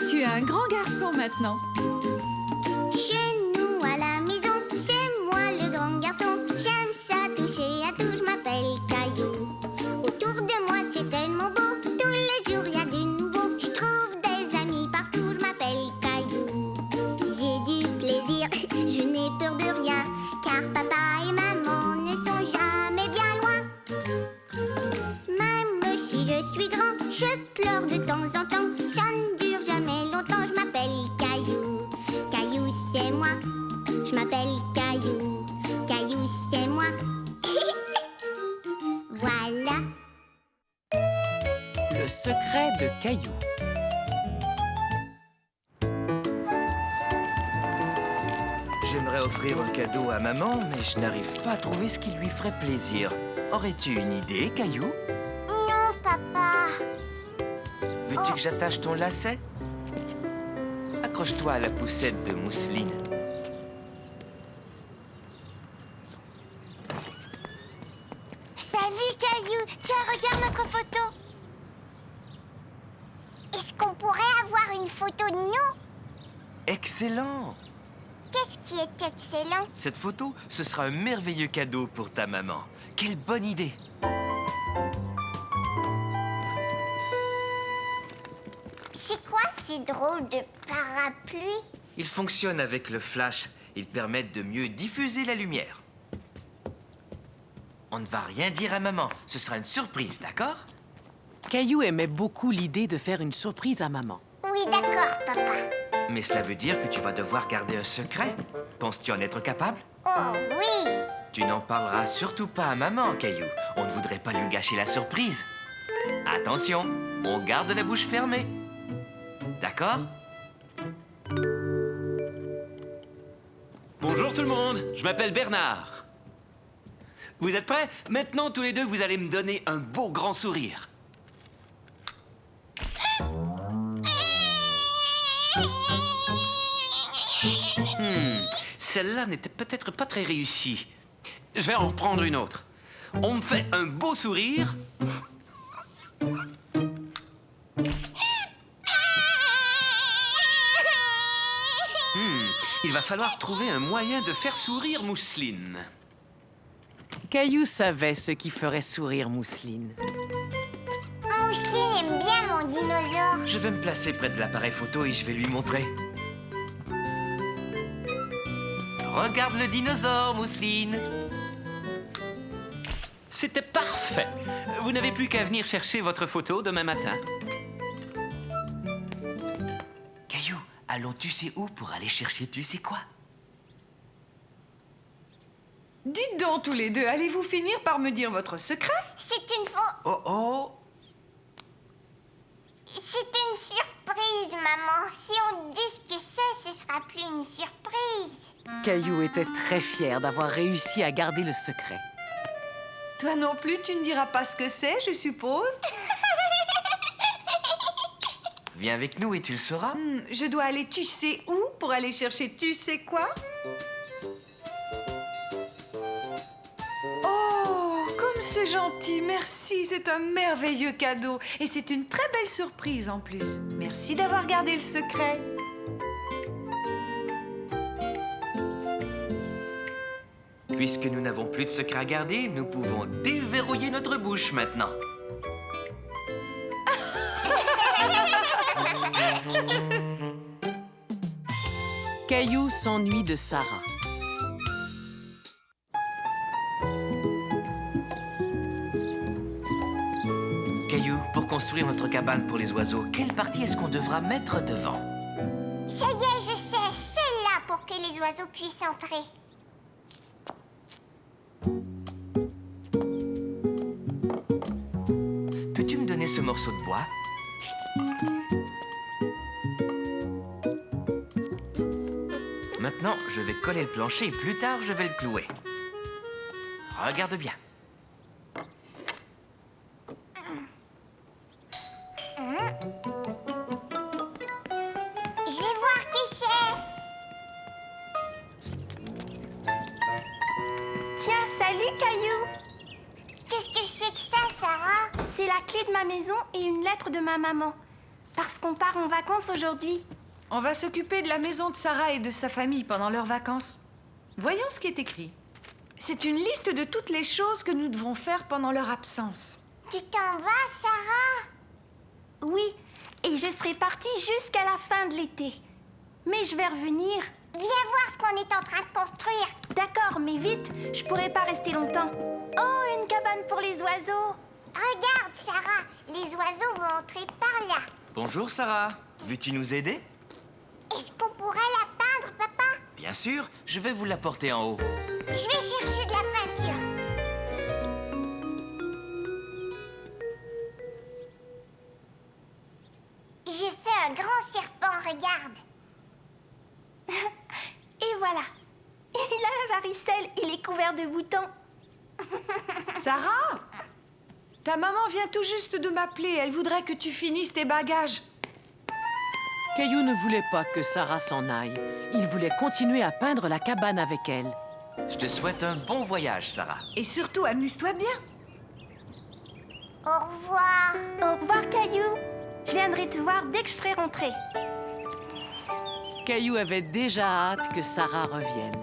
Tu es un grand garçon maintenant. Chez nous à la maison, c'est moi le grand garçon. J'aime ça toucher à tout, je m'appelle Caillou. Autour de moi c'est tellement beau, tous les jours y a du nouveau. Je trouve des amis partout, je m'appelle Caillou. J'ai du plaisir, je n'ai peur de rien, car papa et maman ne sont jamais bien loin. Même si je suis grand, je pleure de temps en temps. Ça ne dure jamais longtemps, je m'appelle Caillou. Caillou c'est moi, je m'appelle Caillou. Caillou c'est moi. Voilà. Le secret de Caillou. J'aimerais offrir un cadeau à maman, mais je n'arrive pas à trouver ce qui lui ferait plaisir. Aurais-tu une idée, Caillou? Non, papa. Veux-tu que j'attache ton lacet? Accroche-toi à la poussette de mousseline. Salut, Caillou. Tiens, regarde notre photo. Est-ce qu'on pourrait avoir une photo de nous? Excellent! Qu'est-ce qui est excellent? Cette photo, ce sera un merveilleux cadeau pour ta maman. Quelle bonne idée! C'est quoi ces drôles de parapluies? Ils fonctionnent avec le flash. Ils permettent de mieux diffuser la lumière. On ne va rien dire à maman. Ce sera une surprise, d'accord? Caillou aimait beaucoup l'idée de faire une surprise à maman. Oui, d'accord, papa. Mais cela veut dire que tu vas devoir garder un secret. Penses-tu en être capable? Oh oui. Tu n'en parleras surtout pas à maman, Caillou. On ne voudrait pas lui gâcher la surprise. Attention, on garde la bouche fermée. D'accord? Bonjour tout le monde, je m'appelle Bernard. Vous êtes prêts? Maintenant, tous les deux, vous allez me donner un beau grand sourire. Celle-là n'était peut-être pas très réussie. Je vais en reprendre une autre. On me fait un beau sourire. Il va falloir trouver un moyen de faire sourire Mousseline. Caillou savait ce qui ferait sourire Mousseline. Mousseline aime bien mon dinosaure. Je vais me placer près de l'appareil photo et je vais lui montrer. Regarde le dinosaure, Mousseline. C'était parfait. Vous n'avez plus qu'à venir chercher votre photo demain matin. Caillou, allons tu sais où pour aller chercher tu sais quoi? Dites donc tous les deux, allez-vous finir par me dire votre secret? C'est une faux... Oh oh! C'est une surprise, maman. Si on dit ce que c'est, ce sera plus une surprise. Caillou était très fier d'avoir réussi à garder le secret. Toi non plus, tu ne diras pas ce que c'est, je suppose? Viens avec nous et tu le sauras. Je dois aller tu sais où pour aller chercher tu sais quoi? Oh, comme c'est gentil, merci, c'est un merveilleux cadeau. Et c'est une très belle surprise en plus. Merci d'avoir gardé le secret. Puisque nous n'avons plus de secret à garder, nous pouvons déverrouiller notre bouche maintenant. Caillou s'ennuie de Sarah. Caillou, pour construire notre cabane pour les oiseaux, quelle partie est-ce qu'on devra mettre devant? Ça y est, je sais. Celle-là pour que les oiseaux puissent entrer. Peux-tu me donner ce morceau de bois? Maintenant, je vais coller le plancher et plus tard, je vais le clouer. Regarde bien. Je vais voir qui c'est. Tiens, salut Caillou! Qu'est-ce que c'est que ça, Sarah? C'est la clé de ma maison et une lettre de ma maman. Parce qu'on part en vacances aujourd'hui. On va s'occuper de la maison de Sarah et de sa famille pendant leurs vacances. Voyons ce qui est écrit. C'est une liste de toutes les choses que nous devons faire pendant leur absence. Tu t'en vas, Sarah? Oui, et je serai partie jusqu'à la fin de l'été. Mais je vais revenir. Viens voir ce qu'on est en train de construire. D'accord, mais vite, je pourrai pas rester longtemps. Oh, une cabane pour les oiseaux. Regarde, Sarah, les oiseaux vont entrer par là. Bonjour Sarah, veux-tu nous aider? Est-ce qu'on pourrait la peindre, papa? Bien sûr, je vais vous l'apporter en haut. Je vais chercher de la peinture. J'ai fait un grand serpent, regarde. Et voilà. Il a la varicelle, il est couvert de boutons. Sarah, ta maman vient tout juste de m'appeler. Elle voudrait que tu finisses tes bagages. Caillou ne voulait pas que Sarah s'en aille. Il voulait continuer à peindre la cabane avec elle. Je te souhaite un bon voyage, Sarah. Et surtout, amuse-toi bien. Au revoir. Au revoir, Caillou. Je viendrai te voir dès que je serai rentrée. Caillou avait déjà hâte que Sarah revienne.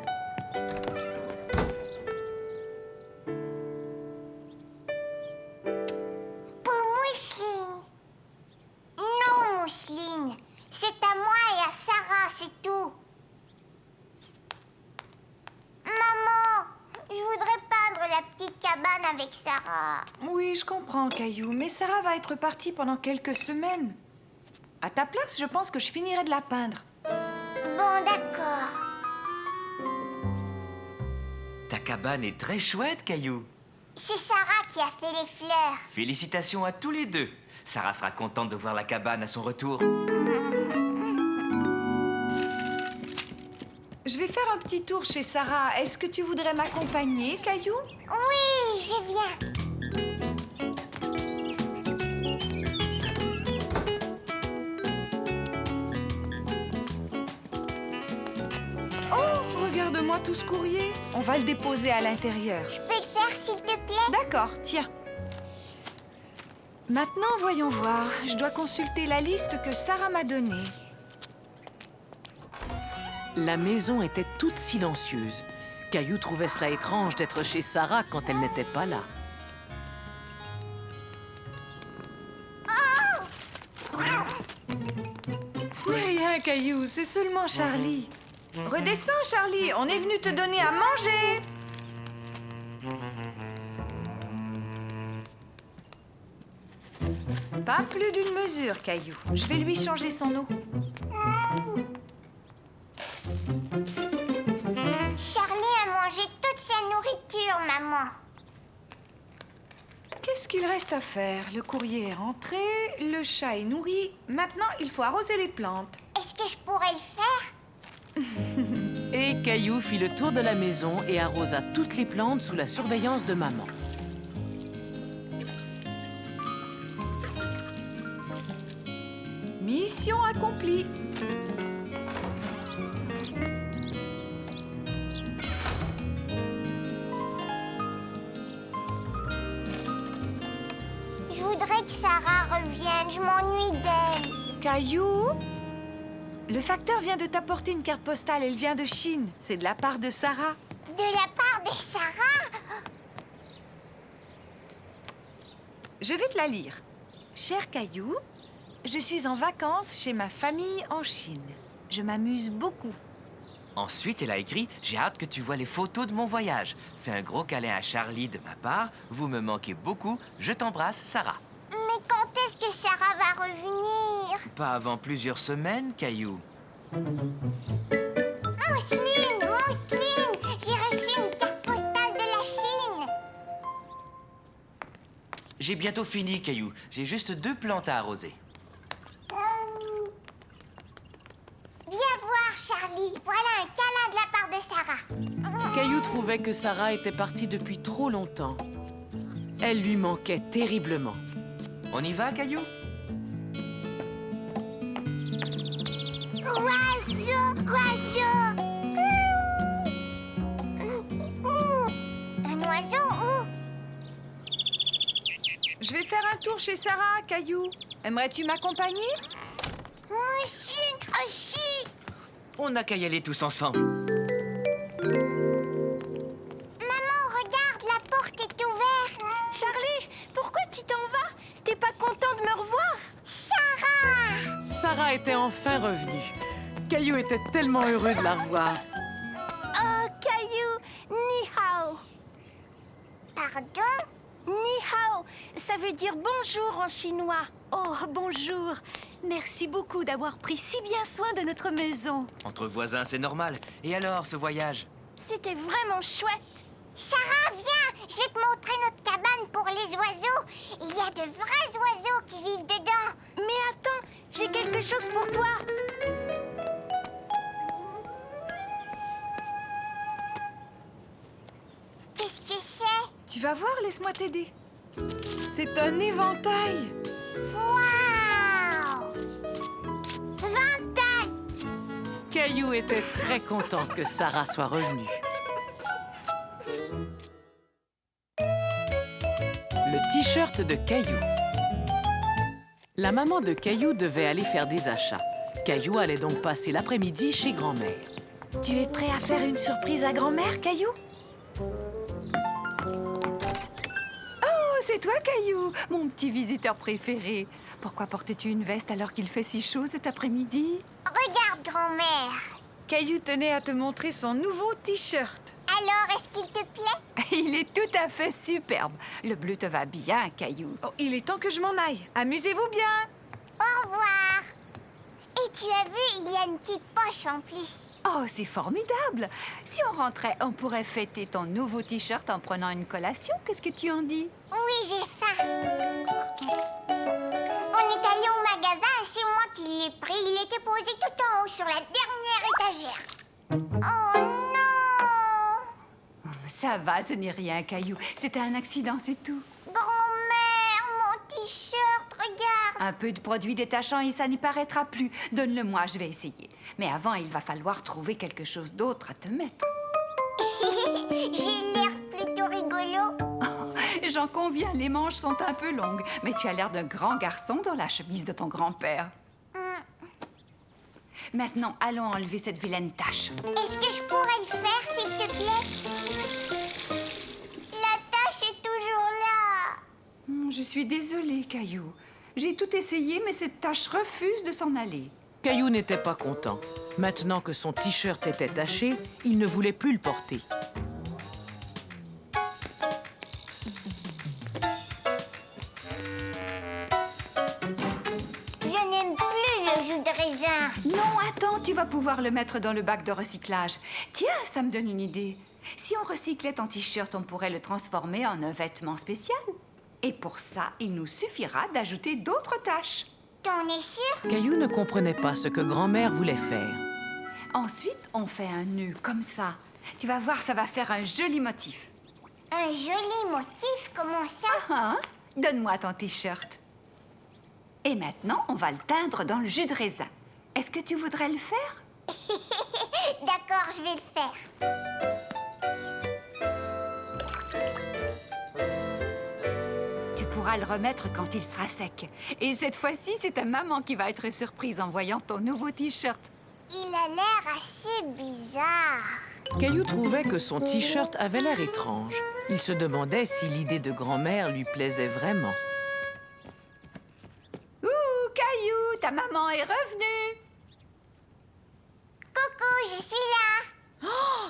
Pour Mousseline. Non, Mousseline. C'est à moi et à Sarah, c'est tout. Maman, je voudrais peindre la petite cabane avec Sarah. Oui, je comprends, Caillou, mais Sarah va être partie pendant quelques semaines. À ta place, je pense que je finirai de la peindre. Bon, d'accord. Ta cabane est très chouette, Caillou. C'est Sarah qui a fait les fleurs. Félicitations à tous les deux. Sarah sera contente de voir la cabane à son retour. Je vais faire un petit tour chez Sarah. Est-ce que tu voudrais m'accompagner, Caillou? Oui, je viens. Oh, regarde-moi tout ce courrier. On va le déposer à l'intérieur. Je peux le faire, s'il te plaît? D'accord, tiens. Maintenant, voyons voir. Je dois consulter la liste que Sarah m'a donnée. La maison était toute silencieuse. Caillou trouvait cela étrange d'être chez Sarah quand elle n'était pas là. Ce n'est rien, Caillou, c'est seulement Charlie. Redescends, Charlie, on est venu te donner à manger. Pas plus d'une mesure, Caillou. Je vais lui changer son eau. Charlie a mangé toute sa nourriture, maman. Qu'est-ce qu'il reste à faire? Le courrier est rentré, le chat est nourri. Maintenant, il faut arroser les plantes. Est-ce que je pourrais le faire? Et Caillou fit le tour de la maison et arrosa toutes les plantes sous la surveillance de maman. Mission accomplie. Je voudrais que Sarah revienne, je m'ennuie d'elle. Caillou? Le facteur vient de t'apporter une carte postale. Elle vient de Chine. C'est de la part de Sarah. De la part de Sarah? Je vais te la lire. Cher Caillou, je suis en vacances chez ma famille en Chine. Je m'amuse beaucoup. Ensuite, elle a écrit « J'ai hâte que tu vois les photos de mon voyage. Fais un gros câlin à Charlie de ma part. Vous me manquez beaucoup. Je t'embrasse, Sarah. » Mais quand est-ce que Sarah va revenir? Pas avant plusieurs semaines, Caillou. Mousseline, Mousseline, j'ai reçu une carte postale de la Chine. J'ai bientôt fini, Caillou. J'ai juste 2 plantes à arroser. Viens voir, Charlie. Voilà un câlin de la part de Sarah. Caillou trouvait que Sarah était partie depuis trop longtemps. Elle lui manquait terriblement. On y va, Caillou? Oiseau, oiseau. Un oiseau où? Je vais faire un tour chez Sarah, Caillou. Aimerais-tu m'accompagner? Mousseline aussi. On n'a qu'à y aller tous ensemble. Maman, regarde, la porte est ouverte. Charlie, pourquoi tu t'en vas? T'es pas content de me revoir? Sarah! Sarah était enfin revenue. Caillou était tellement heureux de la revoir. Oh, Caillou, ni hao. Pardon? Ni hao, ça veut dire bonjour en chinois. Oh, bonjour. Merci beaucoup d'avoir pris si bien soin de notre maison. Entre voisins, c'est normal. Et alors, ce voyage? C'était vraiment chouette. Sarah, viens! Je vais te montrer notre cabane pour les oiseaux. Il y a de vrais oiseaux qui vivent dedans. Mais attends, j'ai quelque chose pour toi. Qu'est-ce que c'est? Tu vas voir, laisse-moi t'aider. C'est un éventail. Waouh! 20 tonnes! Caillou était très content que Sarah soit revenue. Le t-shirt de Caillou. La maman de Caillou devait aller faire des achats. Caillou allait donc passer l'après-midi chez grand-mère. Tu es prêt à faire une surprise à grand-mère, Caillou? Oh, c'est toi, Caillou, mon petit visiteur préféré. Pourquoi portes-tu une veste alors qu'il fait si chaud cet après-midi? Regarde, grand-mère. Caillou tenait à te montrer son nouveau t-shirt. Alors, est-ce qu'il te plaît? Il est tout à fait superbe. Le bleu te va bien, Caillou. Oh, il est temps que je m'en aille. Amusez-vous bien. Au revoir. Et tu as vu, il y a une petite poche en plus. Oh, c'est formidable! Si on rentrait, on pourrait fêter ton nouveau t-shirt en prenant une collation. Qu'est-ce que tu en dis? Oui, j'ai faim. On est allé au magasin et c'est moi qui l'ai pris. Il était posé tout en haut sur la dernière étagère. Oh non! Ça va, ce n'est rien, Caillou. C'était un accident, c'est tout. Grand-mère, mon t-shirt, regarde. Un peu de produit détachant et ça n'y paraîtra plus. Donne-le-moi, je vais essayer. Mais avant, il va falloir trouver quelque chose d'autre à te mettre. J'ai l'air plutôt rigolo. J'en conviens, les manches sont un peu longues. Mais tu as l'air d'un grand garçon dans la chemise de ton grand-père. Maintenant, allons enlever cette vilaine tache. Est-ce que je pourrais le faire, s'il te plaît? La tâche est toujours là. Je suis désolée, Caillou. J'ai tout essayé, mais cette tache refuse de s'en aller. Caillou n'était pas content. Maintenant que son t-shirt était taché, il ne voulait plus le porter. Je n'aime plus le jus de raisin. Non, attends, tu vas pouvoir le mettre dans le bac de recyclage. Tiens, ça me donne une idée. Si on recyclait ton t-shirt, on pourrait le transformer en un vêtement spécial. Et pour ça, il nous suffira d'ajouter d'autres taches. T'en es sûr? Caillou ne comprenait pas ce que grand-mère voulait faire. Ensuite, on fait un nœud comme ça. Tu vas voir, ça va faire un joli motif. Un joli motif, comment ça? Hein? Donne-moi ton t-shirt. Et maintenant, on va le teindre dans le jus de raisin. Est-ce que tu voudrais le faire? D'accord, je vais le faire. Tu pourras le remettre quand il sera sec. Et cette fois-ci, c'est ta maman qui va être surprise en voyant ton nouveau t-shirt. Il a l'air assez bizarre. Caillou trouvait que son t-shirt avait l'air étrange. Il se demandait si l'idée de grand-mère lui plaisait vraiment. Ouh, Caillou, ta maman est revenue! Coucou, je suis là.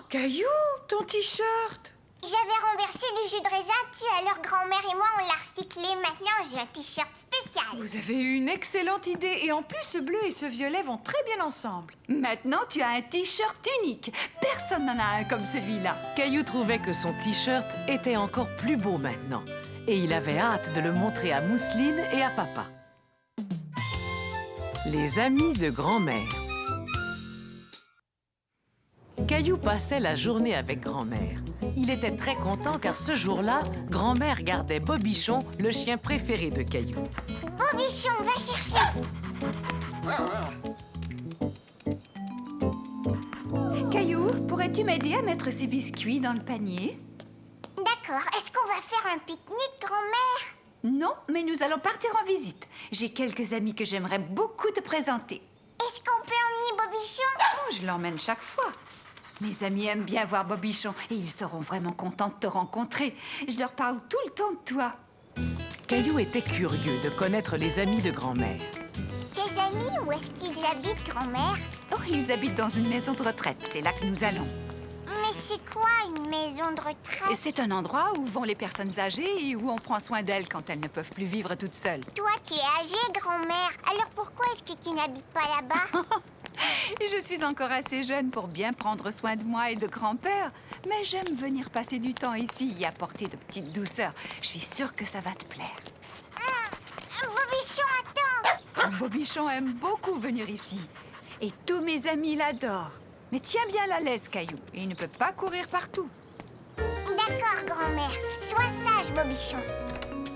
Caillou, ton t-shirt. J'avais renversé du jus de raisin dessus, alors grand-mère et moi, on l'a recyclé. Maintenant, j'ai un t-shirt spécial. Vous avez eu une excellente idée. Et en plus, ce bleu et ce violet vont très bien ensemble. Maintenant, tu as un t-shirt unique. Personne n'en a un comme celui-là. Caillou trouvait que son t-shirt était encore plus beau maintenant. Et il avait hâte de le montrer à Mousseline et à papa. Les amis de grand-mère. Caillou passait la journée avec grand-mère. Il était très content car ce jour-là, grand-mère gardait Bobichon, le chien préféré de Caillou. Bobichon, va chercher. Caillou, pourrais-tu m'aider à mettre ces biscuits dans le panier? D'accord, est-ce qu'on va faire un pique-nique, grand-mère? Non, mais nous allons partir en visite. J'ai quelques amis que j'aimerais beaucoup te présenter. Bobichon? Oh, je l'emmène chaque fois. Mes amis aiment bien voir Bobichon et ils seront vraiment contents de te rencontrer. Je leur parle tout le temps de toi. Caillou était curieux de connaître les amis de grand-mère. Tes amis, où est-ce qu'ils habitent, grand-mère? Oh, ils habitent dans une maison de retraite. C'est là que nous allons. Mais c'est quoi une maison de Et retraite? c'est un endroit où vont les personnes âgées et où on prend soin d'elles quand elles ne peuvent plus vivre toutes seules. Toi, tu es âgée, grand-mère. Alors pourquoi est-ce que tu n'habites pas là-bas? Et je suis encore assez jeune pour bien prendre soin de moi et de grand-père. Mais j'aime venir passer du temps ici et apporter de petites douceurs. Je suis sûre que ça va te plaire. Bobichon, attends! Bobichon aime beaucoup venir ici. Et tous mes amis l'adorent. Mais tiens bien la laisse, Caillou. Il ne peut pas courir partout. D'accord, grand-mère. Sois sage, Bobichon.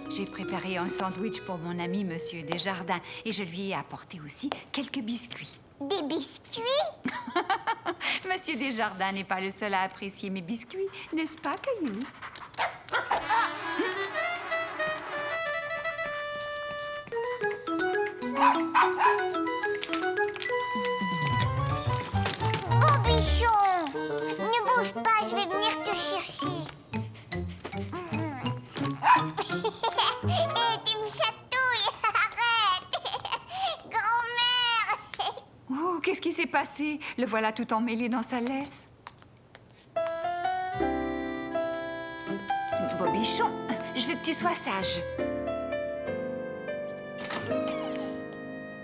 J'ai préparé un sandwich pour mon ami Monsieur Desjardins. Et je lui ai apporté aussi quelques biscuits. Des biscuits? Monsieur Desjardins n'est pas le seul à apprécier mes biscuits, n'est-ce pas, Caillou? Bobichon! Ne bouge pas, je vais venir te chercher. Hé, tu me chatouilles! Arrête! Grand-mère! Oh, qu'est-ce qui s'est passé? Le voilà tout emmêlé dans sa laisse. Bobichon, je veux que tu sois sage.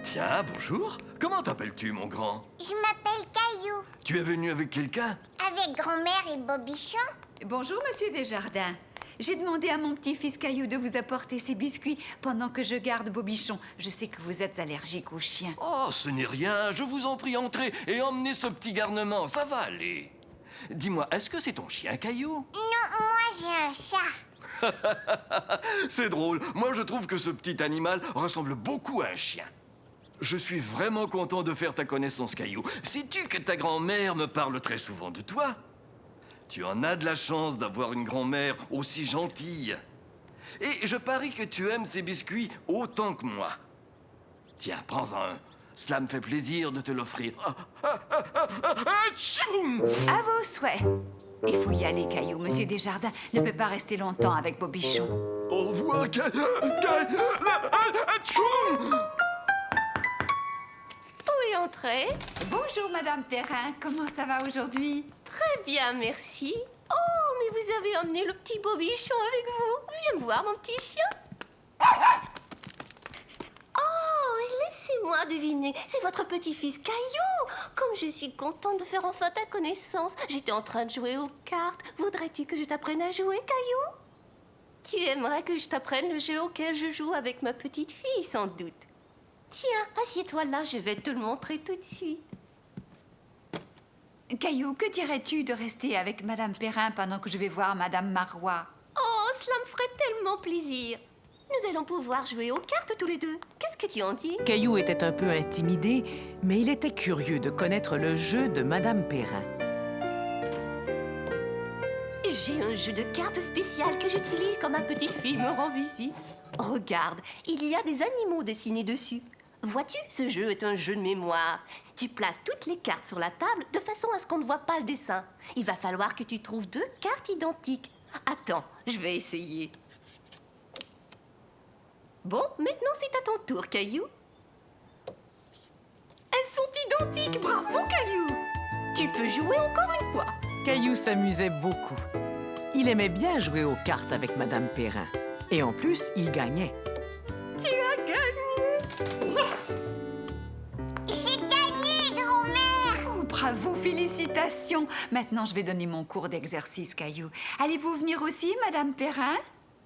Tiens, bonjour. Comment t'appelles-tu, mon grand? Je m'appelle Caillou. Tu es venu avec quelqu'un? Avec grand-mère et Bobichon? Bonjour, Monsieur Desjardins. J'ai demandé à mon petit-fils Caillou de vous apporter ces biscuits pendant que je garde Bobichon. Je sais que vous êtes allergique aux chiens. Oh, ce n'est rien. Je vous en prie, entrez et emmenez ce petit garnement. Ça va aller. Dis-moi, est-ce que c'est ton chien, Caillou? Non, moi j'ai un chat. C'est drôle. Moi, je trouve que ce petit animal ressemble beaucoup à un chien. Je suis vraiment content de faire ta connaissance, Caillou. Sais-tu que ta grand-mère me parle très souvent de toi? Tu en as de la chance d'avoir une grand-mère aussi gentille. Et je parie que tu aimes ces biscuits autant que moi. Tiens, prends-en un. Cela me fait plaisir de te l'offrir. Atchoum! À vos souhaits. Il faut y aller, Caillou. Monsieur Desjardins ne peut pas rester longtemps avec Bobichon. Au revoir, Atchoum! Oui, entrez. Bonjour, Madame Perrin. Comment ça va aujourd'hui? Très bien, merci. Oh, mais vous avez emmené le petit Bobichon avec vous. Viens me voir, mon petit chien. Oh, et laissez-moi deviner. C'est votre petit-fils Caillou. Comme je suis contente de faire enfin ta connaissance. J'étais en train de jouer aux cartes. Voudrais-tu que je t'apprenne à jouer, Caillou? Tu aimerais que je t'apprenne le jeu auquel je joue avec ma petite fille, sans doute. Tiens, assieds-toi là, je vais te le montrer tout de suite. Caillou, que dirais-tu de rester avec Madame Perrin pendant que je vais voir Madame Marois? Oh, cela me ferait tellement plaisir. Nous allons pouvoir jouer aux cartes tous les deux. Qu'est-ce que tu en dis? Caillou était un peu intimidé, mais il était curieux de connaître le jeu de Madame Perrin. J'ai un jeu de cartes spécial que j'utilise quand ma petite fille me rend visite. Regarde, il y a des animaux dessinés dessus. Vois-tu, ce jeu est un jeu de mémoire. Tu places toutes les cartes sur la table de façon à ce qu'on ne voit pas le dessin. Il va falloir que tu trouves 2 cartes identiques. Attends, je vais essayer. Bon, maintenant c'est à ton tour, Caillou. Elles sont identiques, bravo, Caillou. Tu peux jouer encore une fois. Caillou s'amusait beaucoup. Il aimait bien jouer aux cartes avec Madame Perrin. Et en plus, il gagnait. Tu as gagné. J'ai gagné, grand-mère! Oh, bravo, félicitations. Maintenant, je vais donner mon cours d'exercice, Caillou. Allez-vous venir aussi, Madame Perrin?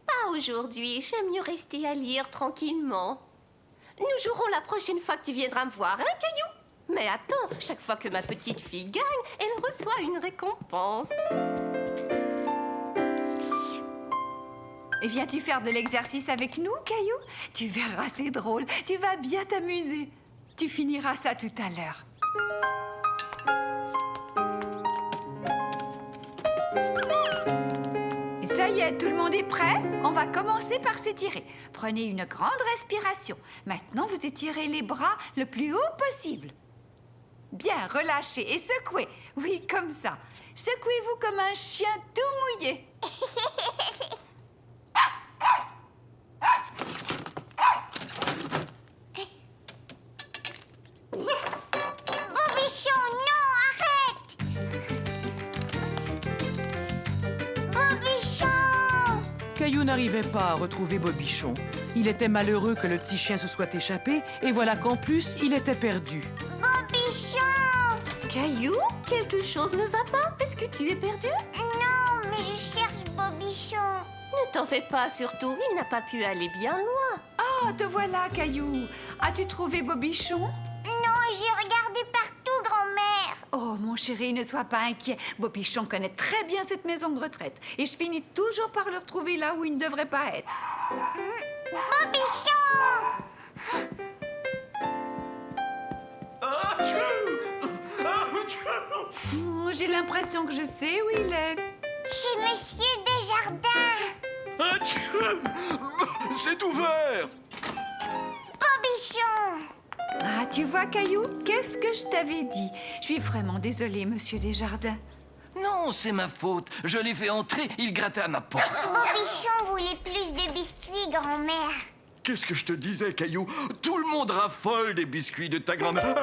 Pas aujourd'hui, j'aime mieux rester à lire tranquillement. Nous jouerons la prochaine fois que tu viendras me voir, hein, Caillou? Mais attends, chaque fois que ma petite fille gagne, elle reçoit une récompense. Et viens-tu faire de l'exercice avec nous, Caillou? Tu verras, c'est drôle. Tu vas bien t'amuser. Tu finiras ça tout à l'heure. Et ça y est, tout le monde est prêt? On va commencer par s'étirer. Prenez une grande respiration. Maintenant, vous étirez les bras le plus haut possible. Bien, relâchez et secouez. Oui, comme ça. Secouez-vous comme un chien tout mouillé. Bobichon, non, arrête! Bobichon! Caillou n'arrivait pas à retrouver Bobichon. Il était malheureux que le petit chien se soit échappé, et voilà qu'en plus, il était perdu. Bobichon! Caillou, quelque chose ne va pas? Est-ce que tu es perdu? Non, mais je cherche Bobichon. Ne t'en fais pas, surtout. Il n'a pas pu aller bien loin. Oh, te voilà, Caillou. As-tu trouvé Bobichon? Non, j'ai regardé partout, grand-mère. Oh, mon chéri, ne sois pas inquiet. Bobichon connaît très bien cette maison de retraite. Et je finis toujours par le retrouver là où il ne devrait pas être. Bobichon! Oh, j'ai l'impression que je sais où il est. Chez Monsieur Desjardins. C'est ouvert! Bobichon! Ah, tu vois, Caillou, qu'est-ce que je t'avais dit? Je suis vraiment désolée, Monsieur Desjardins. Non, c'est ma faute. Je l'ai fait entrer, il grattait à ma porte. Bobichon voulait plus de biscuits, grand-mère. Qu'est-ce que je te disais, Caillou? Tout le monde raffole des biscuits de ta grand-mère.